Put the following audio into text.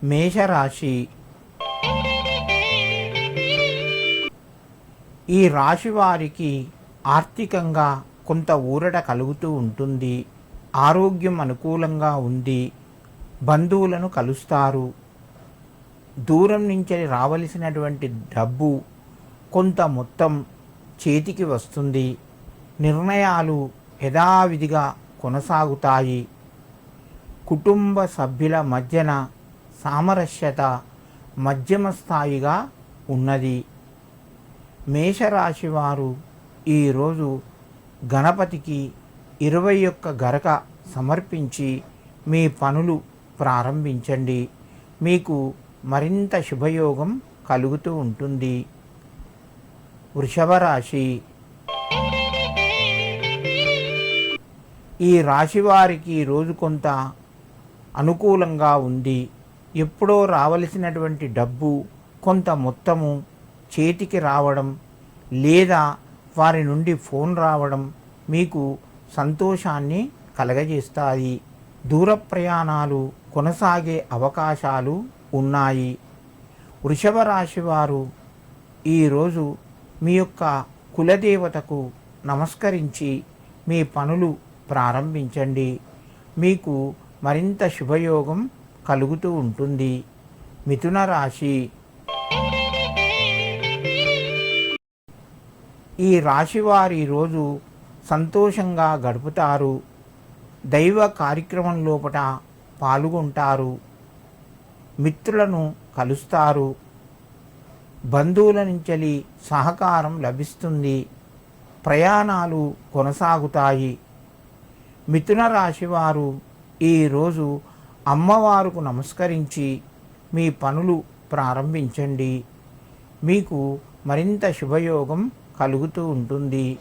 మేషరాశి. ఈ రాశి వారికి ఆర్థికంగా కొంత ఊరట కలుగుతూ ఉంటుంది. ఆరోగ్యం అనుకూలంగా ఉంది. బంధువులను కలుస్తారు. దూరం నుంచి రావలసినటువంటి డబ్బు కొంత మొత్తం చేతికి వస్తుంది. నిర్ణయాలు యథావిధిగా కొనసాగుతాయి. కుటుంబ సభ్యుల మధ్యన సామరస్యత మధ్యమ స్థాయిగా ఉన్నది. మేషరాశి వారు ఈరోజు గణపతికి 21 గరక సమర్పించి మీ పనులు ప్రారంభించండి. మీకు మరింత శుభయోగం కలుగుతూ ఉంటుంది. వృషభ రాశి. ఈ రాశి వారికి రోజు కొంత అనుకూలంగా ఉంది. ఎప్పుడో రావలసినటువంటి డబ్బు కొంత మొత్తము చేతికి రావడం లేదా వారి నుండి ఫోన్ రావడం మీకు సంతోషాన్ని కలగజేస్తాయి. దూర ప్రయాణాలు కొనసాగే అవకాశాలు ఉన్నాయి. వృషభ రాశి వారు ఈరోజు మీ యొక్క కులదేవతకు నమస్కరించి మీ పనులు ప్రారంభించండి. మీకు మరింత శుభయోగం కలుగుతూ ఉంటుంది. మిథున రాశి. ఈ రాశి వారు ఈరోజు సంతోషంగా గడుపుతారు. దైవ కార్యక్రమం లోపల పాల్గొంటారు. మిత్రులను కలుస్తారు. బంధువుల నుంచి సహకారం లభిస్తుంది. ప్రయాణాలు కొనసాగుతాయి. మిథున రాశి వారు ఈరోజు అమ్మవారుకు నమస్కరించి మీ పనులు ప్రారంభించండి. మీకు మరింత శుభయోగం కలుగుతూ ఉంటుంది.